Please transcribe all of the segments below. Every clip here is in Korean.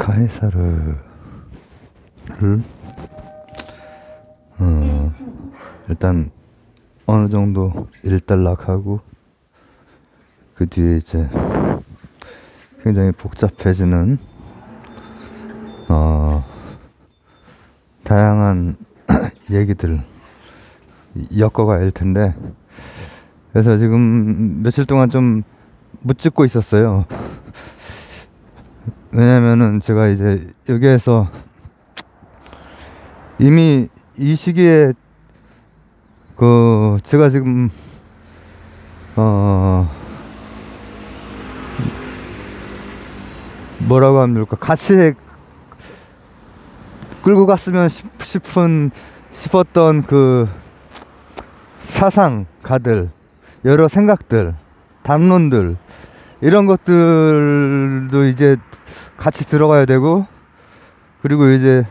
카이사르를 일단 어느 정도 일단락하고 그 뒤에 이제 굉장히 복잡해지는 다양한 얘기들 엮어가야 할 텐데, 그래서 지금 며칠 동안 좀 묻짚고 있었어요. 왜냐면은 제가 이제 여기에서 이미 이 시기에 제가 지금 뭐라고 하면 좋을까, 같이 끌고 갔으면 싶었던 그 사상가들, 여러 생각들, 담론들, 이런 것들도 이제 같이 들어가야 되고, 그리고 이제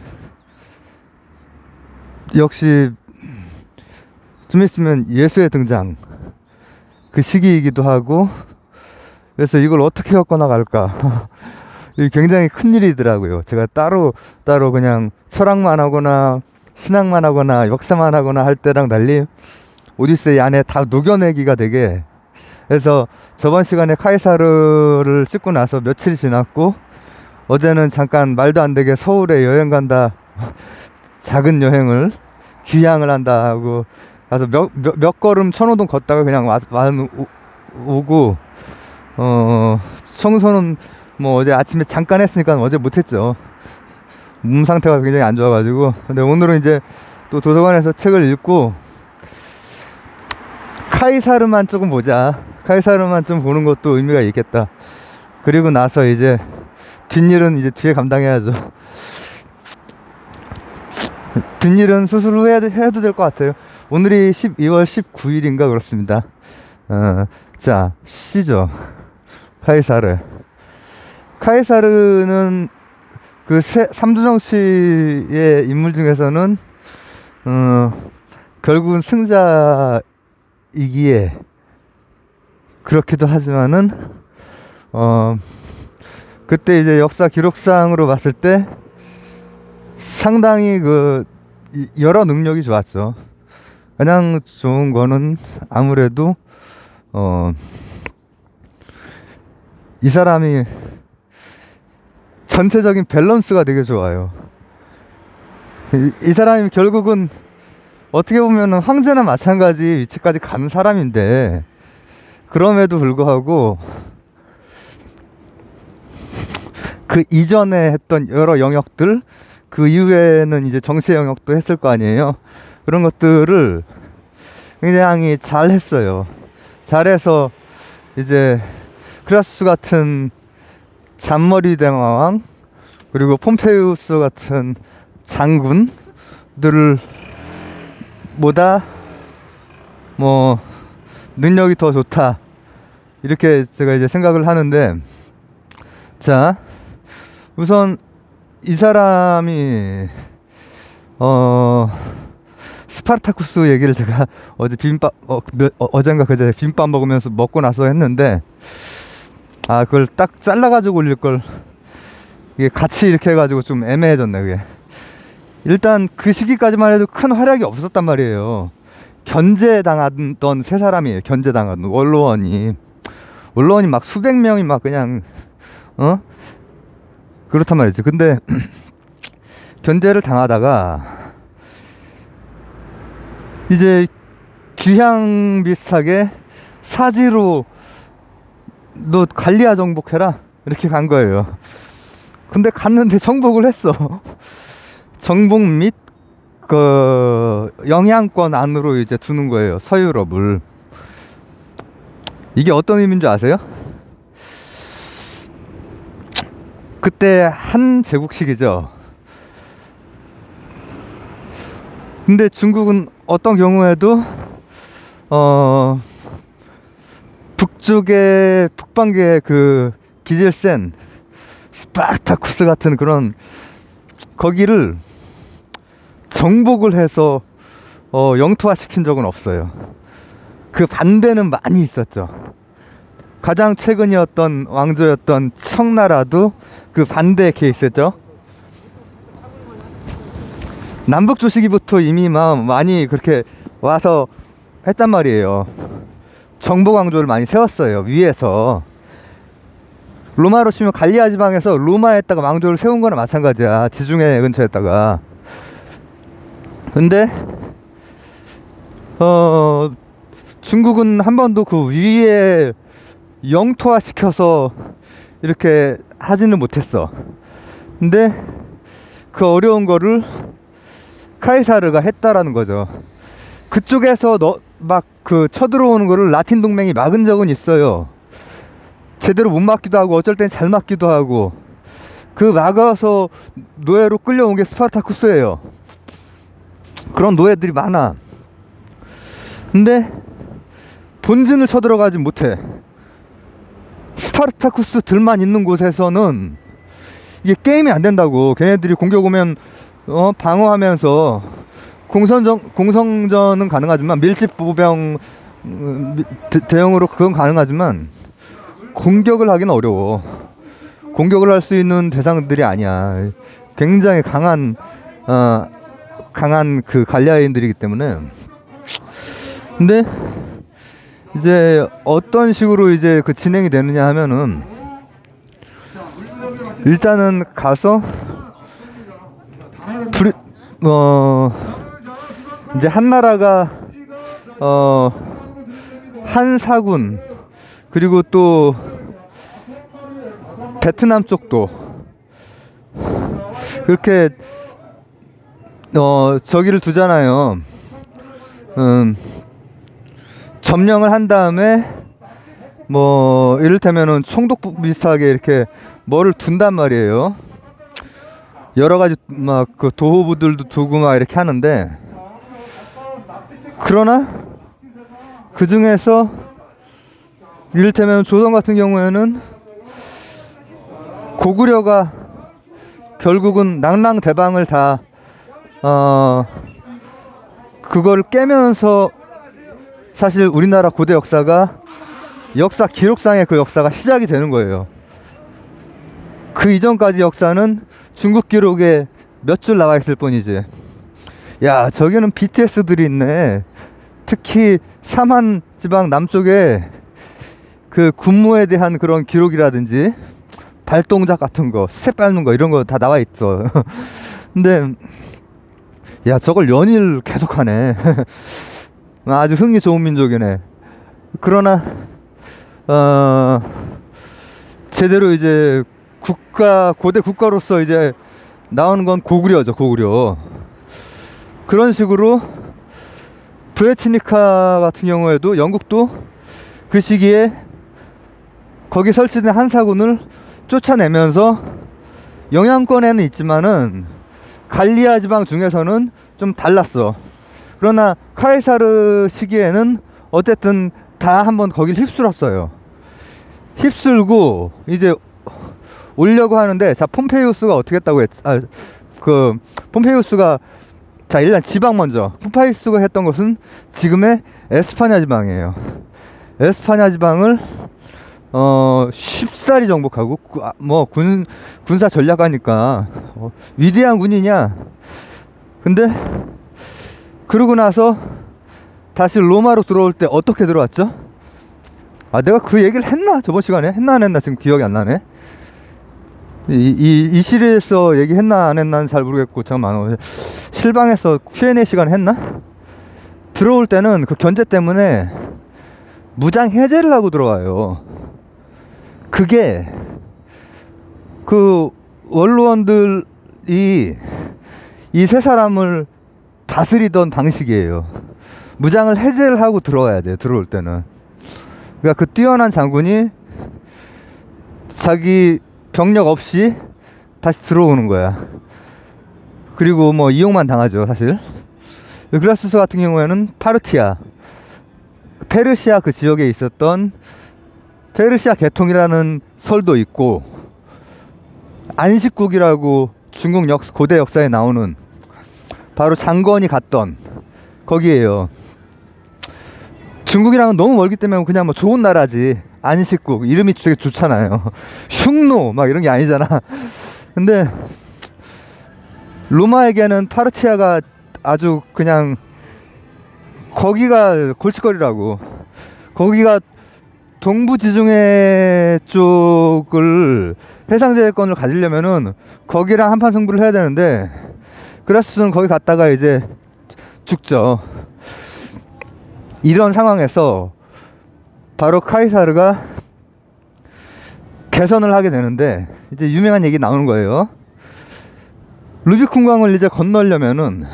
역시 좀 있으면 예수의 등장, 그 시기이기도 하고, 그래서 이걸 어떻게 엮어나갈까 이게 굉장히 큰일이더라고요. 제가 따로 그냥 철학만 하거나 신학만 하거나 역사만 하거나 할 때랑 달리 오디세이 안에 다 녹여내기가 되게, 그래서 저번 시간에 카이사르를 찍고 나서 며칠 지났고, 어제는 잠깐 말도 안 되게 서울에 여행 간다, 작은 여행을, 귀향을 한다 하고 가서 몇 걸음 천호동 걷다가 그냥 오고, 청소는 뭐 어제 아침에 잠깐 했으니까 어제 못했죠. 몸 상태가 굉장히 안 좋아가지고. 근데 오늘은 이제 또 도서관에서 책을 읽고 카이사르만 조금 보자, 카이사르만 좀 보는 것도 의미가 있겠다. 그리고 나서 이제 뒷일은 이제 뒤에 감당해야죠. 뒷일은 수술 후 해도 될 것 같아요. 오늘이 12월 19일인가 그렇습니다. 자, 시죠. 카이사르는 그 삼두정 씨의 인물 중에서는 결국은 승자이기에 그렇기도 하지만은 그때 이제 역사 기록상으로 봤을 때 상당히 그 여러 능력이 좋았죠. 가장 좋은 거는 아무래도 이 사람이 전체적인 밸런스가 되게 좋아요. 이 사람이 결국은 어떻게 보면은 황제나 마찬가지 위치까지 간 사람인데, 그럼에도 불구하고 그 이전에 했던 여러 영역들, 그 이후에는 이제 정치의 영역도 했을 거 아니에요. 그런 것들을 굉장히 잘 했어요. 잘해서 이제 크라수스 같은 잔머리 대마왕, 그리고 폼페이우스 같은 장군들을 보다 뭐 능력이 더 좋다, 이렇게 제가 이제 생각을 하는데, 자, 우선 이 사람이 스파르타쿠스 얘기를 제가 어제 비빔밥 어젠가 그제 비빔밥 먹으면서 먹고 나서 했는데, 그걸 딱 잘라가지고 올릴걸, 이게 같이 이렇게 해가지고 좀 애매해졌네. 그게 일단 그 시기까지만 해도 큰 활약이 없었단 말이에요. 견제당하던 세 사람이에요. 견제당하던 원로원이 막 수백 명이 막 그냥 그렇단 말이죠. 근데 견제를 당하다가 이제 귀향 비슷하게 사지로 너 갈리아 정복해라, 이렇게 간 거예요. 근데 갔는데 정복을 했어. 정복 및 그 영향권 안으로 이제 두는 거예요, 서유럽을. 이게 어떤 의미인 줄 아세요? 그때 한 제국식이죠. 근데 중국은 어떤 경우에도 북방계 그 기질 센 스파르타쿠스 같은 그런 거기를 정복을 해서 영토화 시킨 적은 없어요. 그 반대는 많이 있었죠. 가장 최근이었던 왕조였던 청나라도 그 반대 케이스죠. 남북 조시기부터 이미 막 많이 그렇게 와서 했단 말이에요. 정보 강조를 많이 세웠어요. 위에서. 로마로 치면 갈리아 지방에서 로마에다가 왕조를 세운 거나 마찬가지야. 지중해 근처에다가. 근데 중국은 한 번도 그 위에 영토화 시켜서 이렇게 하지는 못했어. 근데 그 어려운 거를 카이사르가 했다라는 거죠. 그쪽에서 막 그 쳐들어오는 거를 라틴 동맹이 막은 적은 있어요. 제대로 못 막기도 하고 어쩔 땐 잘 막기도 하고. 그 막아서 노예로 끌려온 게 스파르타쿠스예요. 그런 노예들이 많아. 근데 본진을 쳐들어가지 못해. 스파르타쿠스들만 있는 곳에서는 이게 게임이 안 된다고. 걔네들이 공격 오면 방어하면서 공성전은 가능하지만 밀집 보병 대형으로 그건 가능하지만 공격을 하기는 어려워. 공격을 할 수 있는 대상들이 아니야. 굉장히 강한 그 갈리아인들이기 때문에. 근데 이제 어떤 식으로 이제 그 진행이 되느냐 하면은, 일단은 가서 이제 한 나라가 한 사군, 그리고 또 베트남 쪽도 그렇게 저기를 두잖아요. 점령을 한 다음에 뭐 이를테면은 총독부 비슷하게 이렇게 뭐를 둔단 말이에요. 여러 가지 막 그 도호부들도 두고 막 이렇게 하는데, 그러나 그 중에서 이를테면 조선 같은 경우에는 고구려가 결국은 낭랑대방을 다 그걸 깨면서 사실 우리나라 고대 역사 기록상의 그 역사가 시작이 되는 거예요. 그 이전까지 역사는 중국 기록에 몇 줄 나와 있을 뿐이지. 야, 저기는 BTS들이 있네. 특히 삼한 지방 남쪽에 그 군무에 대한 그런 기록이라든지 발동작 같은 거, 새 밟는 거 이런 거 다 나와 있어. 근데 야, 저걸 연일 계속하네. 아주 흥이 좋은 민족이네. 그러나 제대로 이제 고대 국가로서 이제 나오는 건 고구려죠. 고구려. 그런 식으로 브에트니카 같은 경우에도 영국도 그 시기에 거기 설치된 한사군을 쫓아내면서 영향권에는 있지만은 갈리아 지방 중에서는 좀 달랐어. 그러나 카이사르 시기에는 어쨌든 다 한번 거길 휩쓸었어요. 휩쓸고 이제 오려고 하는데, 자, 폼페이우스가 어떻게 했다고 폼페이우스가, 자, 일단 지방 먼저. 폼페이우스가 했던 것은 지금의 에스파냐 지방이에요. 에스파냐 지방을 쉽사리 정복하고, 뭐 군사 전략가니까 위대한 군이냐. 근데 그러고 나서 다시 로마로 들어올 때 어떻게 들어왔죠? 내가 그 얘기를 했나? 저번 시간에 했나 안 했나 지금 기억이 안 나네. 이 시리에서 얘기했나 안 했나는 잘 모르겠고, 잠깐만, 실방에서 Q&A 시간 했나? 들어올 때는 그 견제 때문에 무장 해제를 하고 들어와요. 그게 그 원로원들이 이 세 사람을 다스리던 방식이에요. 무장을 해제를 하고 들어와야 돼요. 들어올 때는. 그러니까 그 뛰어난 장군이 자기 병력 없이 다시 들어오는 거야. 그리고 뭐 이용만 당하죠, 사실. 유클라스스 같은 경우에는 파르티아, 페르시아 그 지역에 있었던 페르시아 계통이라는 설도 있고, 안식국이라고 중국 고대 역사에 나오는 바로 장건이 갔던 거기에요. 중국이랑은 너무 멀기 때문에 그냥 뭐 좋은 나라지. 안식국 이름이 되게 좋잖아요. 흉노 막 이런 게 아니잖아. 근데 로마에게는 파르티아가 아주 그냥 거기가 골칫거리라고. 거기가 동부 지중해 쪽을 해상제해권을 가지려면은 거기랑 한판 승부를 해야 되는데 그라스는 거기 갔다가 이제 죽죠. 이런 상황에서 바로 카이사르가 개선을 하게 되는데 이제 유명한 얘기 나오는 거예요. 루비콘강을 이제 건너려면은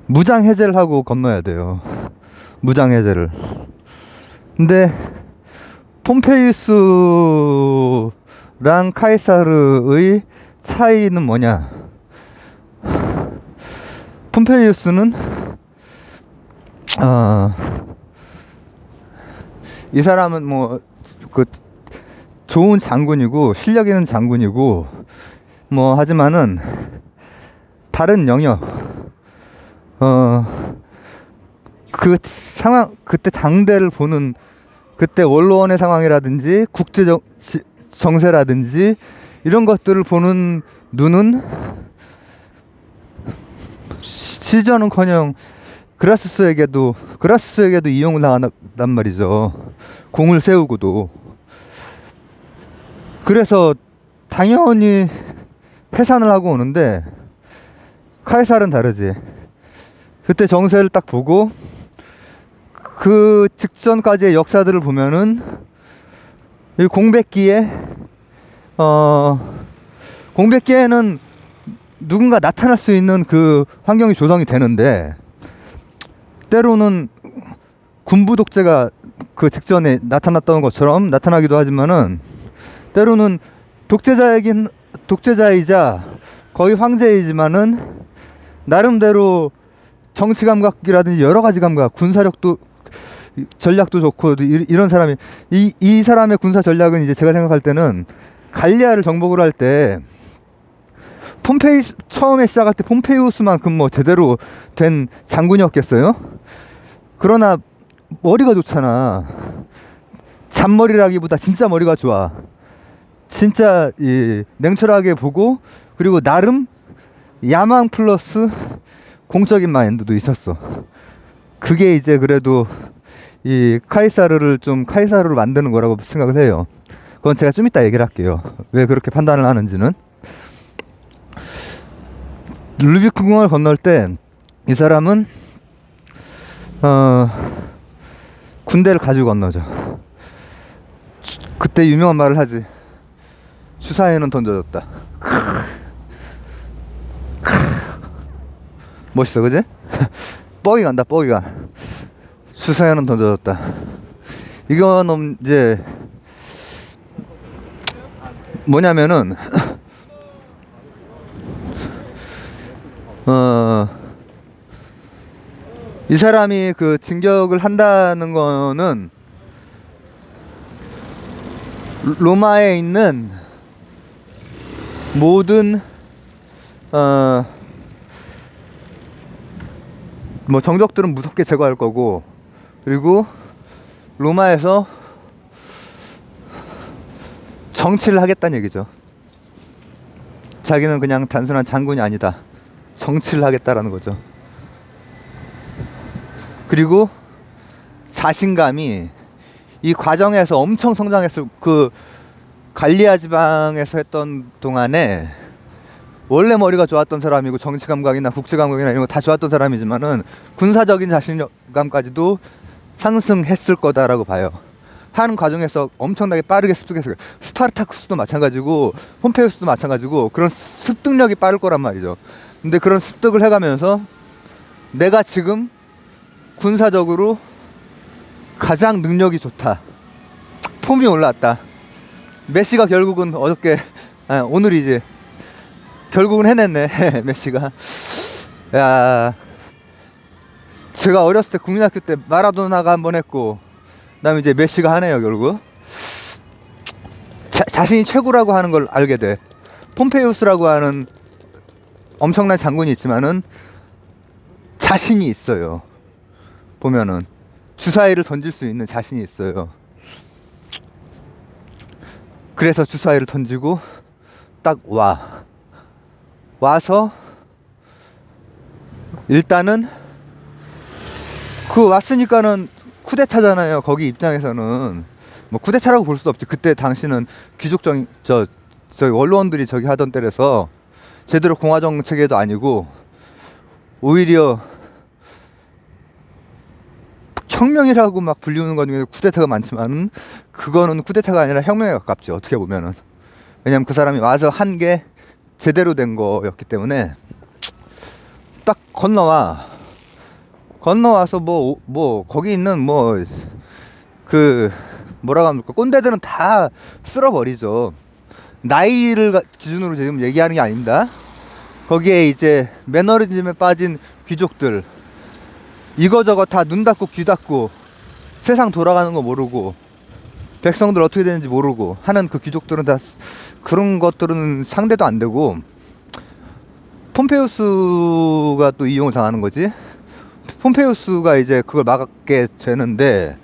무장 해제를 하고 건너야 돼요. 무장 해제를. 근데 폼페이우스랑 카이사르의 차이는 뭐냐? 폼페이우스는 이 사람은 뭐 그 좋은 장군이고 실력 있는 장군이고 뭐 하지만은 다른 영역 그 상황 그때 당대를 보는 그때 원로원의 상황이라든지 국제 정세라든지 이런 것들을 보는 눈은 시저는커녕 그라스스에게도 이용을 당한단 말이죠. 공을 세우고도. 그래서 당연히 해산을 하고 오는데 카이사르는 다르지. 그때 정세를 딱 보고 그 직전까지의 역사들을 보면은 이 공백기에는 누군가 나타날 수 있는 그 환경이 조성이 되는데 때로는 군부 독재가 그 직전에 나타났던 것처럼 나타나기도 하지만은 때로는 독재자이자 거의 황제이지만은 나름대로 정치 감각이라든지 여러 가지 감각, 군사력도 전략도 좋고 이런 사람이 이 사람의 군사 전략은 이제 제가 생각할 때는 갈리아를 정복을 할 때 처음에 시작할 때 폼페이우스만큼 뭐 제대로 된 장군이었겠어요? 그러나 머리가 좋잖아. 잔머리라기보다 진짜 머리가 좋아. 진짜 냉철하게 보고 그리고 나름 야망 플러스 공적인 마인드도 있었어. 그게 이제 그래도 이 카이사르를 만드는 거라고 생각을 해요. 그건 제가 좀 이따 얘기를 할게요. 왜 그렇게 판단을 하는지는. 루비콘강을 건널 때 이 사람은 군대를 가지고 건너죠. 그때 유명한 말을 하지. 주사위는 던져졌다. 멋있어, 그지? 뻐기 간다, 뻐기가. 주사위는 던져졌다. 이건 이제 뭐냐면은 이 사람이 그 진격을 한다는 거는 로마에 있는 모든 뭐 정적들은 무섭게 제거할 거고 그리고 로마에서 정치를 하겠다는 얘기죠. 자기는 그냥 단순한 장군이 아니다. 정치를 하겠다라는 거죠. 그리고 자신감이 이 과정에서 엄청 성장했을 그 갈리아 지방에서 했던 동안에 원래 머리가 좋았던 사람이고 정치 감각이나 국제 감각이나 이런 거 다 좋았던 사람이지만은 군사적인 자신감까지도 상승했을 거다라고 봐요. 하는 과정에서 엄청나게 빠르게 습득했어요. 스파르타쿠스도 마찬가지고 폼페이우스도 마찬가지고 그런 습득력이 빠를 거란 말이죠. 근데 그런 습득을 해가면서 내가 지금 군사적으로 가장 능력이 좋다. 폼이 올라왔다. 메시가 결국은 오늘이지. 결국은 해냈네. 메시가. 야, 제가 어렸을 때 국민학교 때 마라도나가 한번 했고 그다음에 이제 메시가 하네요. 결국 자신이 최고라고 하는 걸 알게 돼. 폼페이우스라고 하는 엄청난 장군이 있지만은 자신이 있어요. 보면은 주사위를 던질 수 있는 자신이 있어요. 그래서 주사위를 던지고 딱 와서 일단은 그 왔으니까는 쿠데타잖아요. 거기 입장에서는 뭐 쿠데타라고 볼 수도 없지. 그때 당시는 귀족적 저 원로원들이 저기 하던 때라서 제대로 공화정 체계도 아니고 오히려 혁명이라고 막 불리우는 것 중에 쿠데타가 많지만은 그거는 쿠데타가 아니라 혁명에 가깝죠. 어떻게 보면은. 왜냐면 그 사람이 와서 한 게 제대로 된 거였기 때문에 딱 건너와서 뭐 거기 있는 뭐 그 뭐라고 합니까, 꼰대들은 다 쓸어버리죠. 나이를 기준으로 지금 얘기하는 게 아닙니다. 거기에 이제 매너리즘에 빠진 귀족들, 이거저거 다 눈 닫고 귀 닫고 세상 돌아가는 거 모르고 백성들 어떻게 되는지 모르고 하는 그 귀족들은 다 그런 것들은 상대도 안 되고, 폼페이우스가 또 이용을 당하는 거지. 폼페이우스가 이제 그걸 막게 되는데,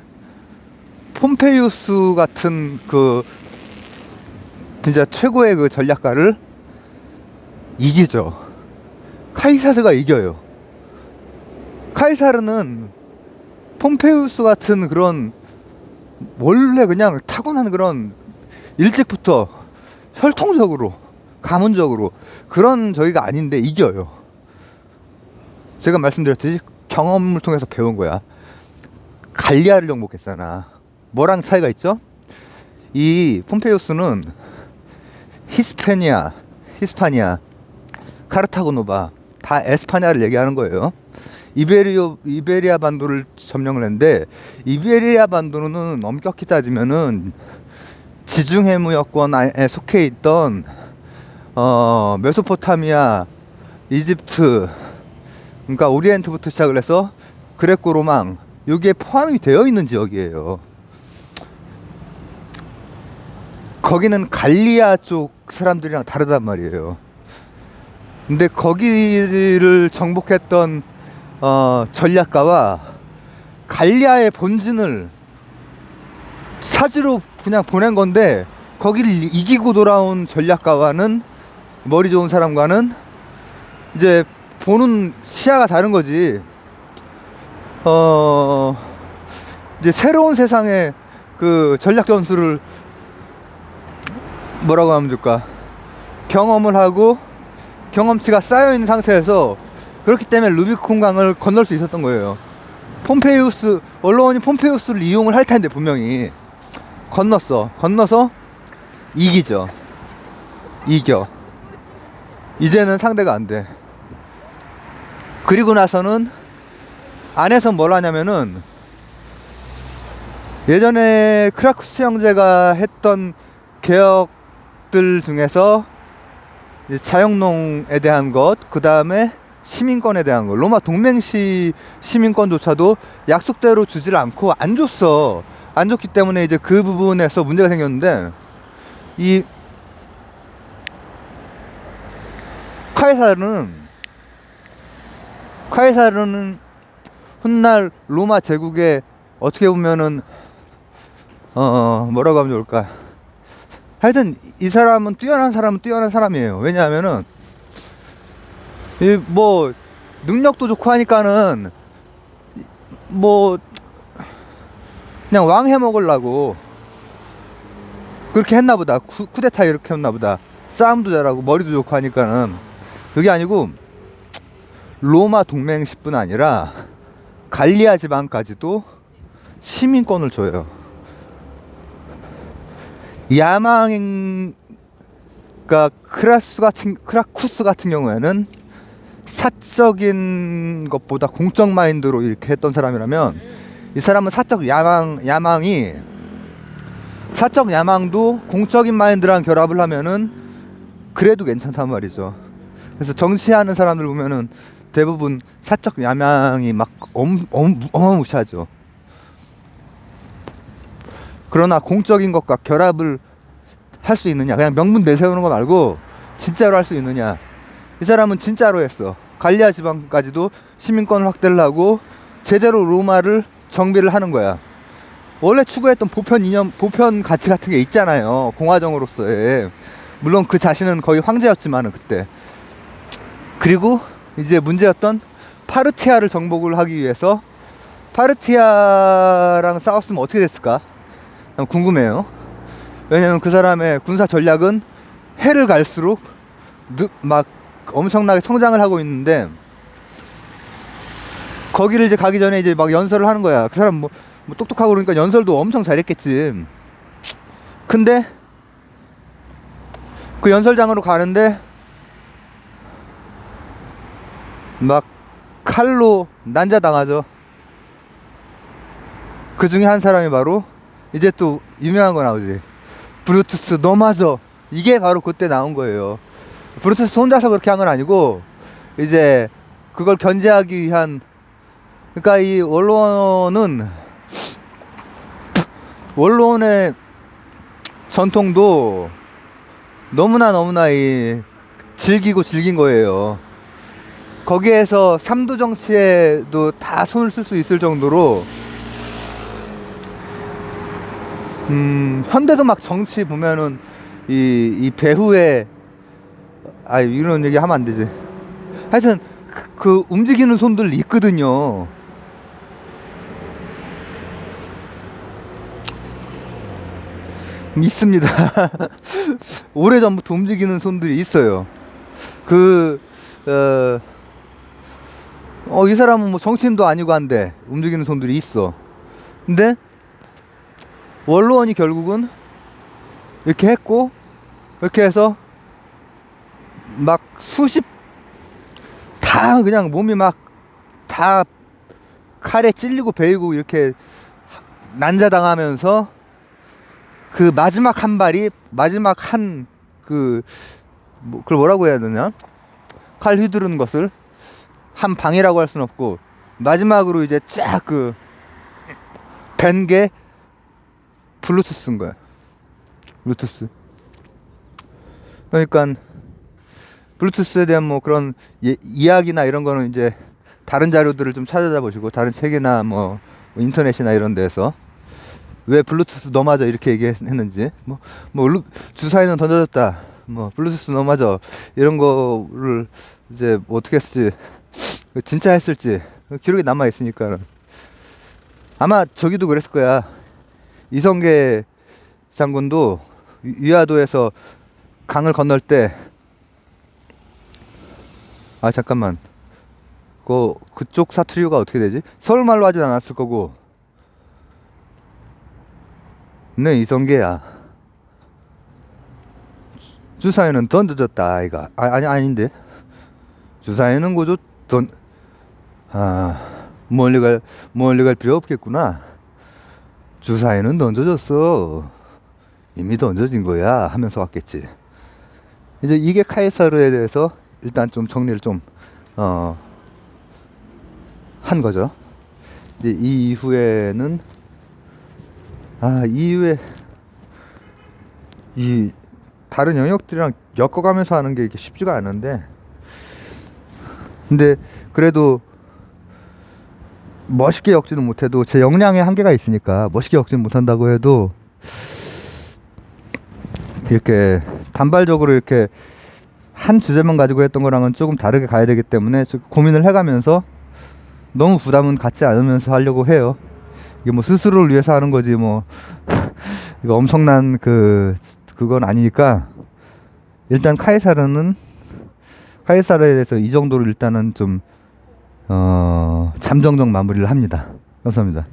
폼페이우스 같은 그 진짜 최고의 그 전략가를 이기죠. 카이사르가 이겨요. 카이사르는 폼페이우스 같은 그런 원래 그냥 타고난 그런 일찍부터 혈통적으로 가문적으로 그런 저희가 아닌데 이겨요. 제가 말씀드렸듯이 경험을 통해서 배운 거야. 갈리아를 정복했잖아. 뭐랑 차이가 있죠? 이 폼페이우스는 히스파니아, 카르타고노바 다 에스파냐를 얘기하는 거예요. 이베리아 반도를 점령을 했는데, 이베리아 반도는 엄격히 따지면은 지중해무역권에 속해 있던 메소포타미아, 이집트, 그러니까 오리엔트부터 시작을 해서 그레코 로망, 여기에 포함이 되어 있는 지역이에요. 거기는 갈리아 쪽 사람들이랑 다르단 말이에요. 근데 거기를 정복했던 전략가와 갈리아의 본진을 사지로 그냥 보낸 건데, 거기를 이기고 돌아온 전략가와는, 머리 좋은 사람과는 이제 보는 시야가 다른 거지. 이제 새로운 세상의 그 전략 전술을 뭐라고 하면 좋을까, 경험을 하고 경험치가 쌓여있는 상태에서, 그렇기 때문에 루비콘 강을 건널 수 있었던 거예요. 언론이 폼페이우스를 이용을 할 텐데 분명히 건너서 이겨. 이제는 상대가 안 돼. 그리고 나서는 안에서 뭘 하냐면은, 예전에 크라쿠스 형제가 했던 개혁들 중에서 이제 자영농에 대한 것, 그 다음에 시민권에 대한 것, 로마 동맹시 시민권조차도 약속대로 주질 않고 안 줬기 때문에 이제 그 부분에서 문제가 생겼는데, 이 카이사르는 훗날 로마 제국의 어떻게 보면은 뭐라고 하면 좋을까, 하여튼 이 사람은 뛰어난 사람이에요. 왜냐하면은 뭐 능력도 좋고 하니까는 뭐 그냥 왕 해먹으려고 그렇게 했나보다. 쿠데타 이렇게 했나보다. 싸움도 잘하고 머리도 좋고 하니까는. 그게 아니고 로마 동맹시뿐 아니라 갈리아 지방까지도 시민권을 줘요. 그러니까 크라쿠스 같은 경우에는 사적인 것보다 공적 마인드로 이렇게 했던 사람이라면, 이 사람은 사적 야망도 공적인 마인드랑 결합을 하면은 그래도 괜찮단 말이죠. 그래서 정치하는 사람들 보면은 대부분 사적 야망이 막 어마무시하죠. 그러나 공적인 것과 결합을 할 수 있느냐, 그냥 명분 내세우는 거 말고 진짜로 할 수 있느냐. 이 사람은 진짜로 했어. 갈리아 지방까지도 시민권을 확대를 하고 제대로 로마를 정비를 하는 거야. 원래 추구했던 보편 가치 같은 게 있잖아요, 공화정으로서의. 물론 그 자신은 거의 황제였지만은 그때. 그리고 이제 문제였던 파르티아를 정복을 하기 위해서 파르티아랑 싸웠으면 어떻게 됐을까 궁금해요. 왜냐면 그 사람의 군사 전략은 해를 갈수록 막 엄청나게 성장을 하고 있는데, 거기를 이제 가기 전에 이제 막 연설을 하는 거야. 그 사람 뭐 똑똑하고 그러니까 연설도 엄청 잘했겠지. 근데 그 연설장으로 가는데 막 칼로 난자당하죠. 그 중에 한 사람이 바로 이제 또 유명한 거 나오지. 브루투스 너 맞아. 이게 바로 그때 나온 거예요. 브루투스 혼자서 그렇게 한 건 아니고 이제 그걸 견제하기 위한, 그러니까 이 원로원의 전통도 너무나 이 즐긴 거예요. 거기에서 삼두 정치에도 다 손을 쓸 수 있을 정도로, 현대도 막 정치 보면은 이 배후에, 이런 얘기 하면 안 되지. 하여튼 그 움직이는 손들 있거든요. 있습니다. 오래전부터 움직이는 손들이 있어요. 이 사람은 뭐 정치인도 아니고 한데 움직이는 손들이 있어. 근데 원로원이 결국은 이렇게 했고, 이렇게 해서 막 다 그냥 몸이 막 다 칼에 찔리고 베이고 이렇게 난자당하면서, 그 마지막 한 발이, 마지막 그걸 뭐라고 해야 되냐, 칼 휘두르는 것을 한 방이라고 할 순 없고, 마지막으로 이제 쫙 벤 게 블루투스인 거야. 블루투스. 그러니까 블루투스에 대한 뭐 그런 이야기나 이런 거는 이제 다른 자료들을 좀 찾아봐 보시고, 다른 책이나 뭐 인터넷이나 이런 데서 왜 블루투스 너 맞아 이렇게 얘기했는지, 주사위는 던져졌다, 뭐 블루투스 너 맞아 이런 거를 이제 어떻게 했을지, 진짜 했을지 기록이 남아 있으니까. 아마 저기도 그랬을 거야. 이성계 장군도 위화도에서 강을 건널 때, 잠깐만, 그쪽 사투리가 어떻게 되지? 서울말로 하진 않았을 거고. 네, 이성계야. 주사위는 던져졌다 아이가. 아닌데. 주사위는 고조 멀리 갈 필요 없겠구나. 주사위는 던져졌어. 이미 던져진 거야 하면서 왔겠지. 이제 이게 카이사르에 대해서 일단 좀 정리를 좀 한 거죠. 이제 이 이후에는 이후에 이 다른 영역들이랑 엮어가면서 하는 게 이게 쉽지가 않은데, 근데 그래도 멋있게 엮지는 못해도 제 역량의 한계가 있으니까, 멋있게 엮지는 못한다고 해도 이렇게 단발적으로 이렇게 한 주제만 가지고 했던 거랑은 조금 다르게 가야 되기 때문에 고민을 해가면서 너무 부담은 갖지 않으면서 하려고 해요. 이게 뭐 스스로를 위해서 하는 거지 뭐 이거 엄청난 그건 아니니까, 일단 카이사르에 대해서 이 정도로 일단은 좀 잠정적 마무리를 합니다. 감사합니다.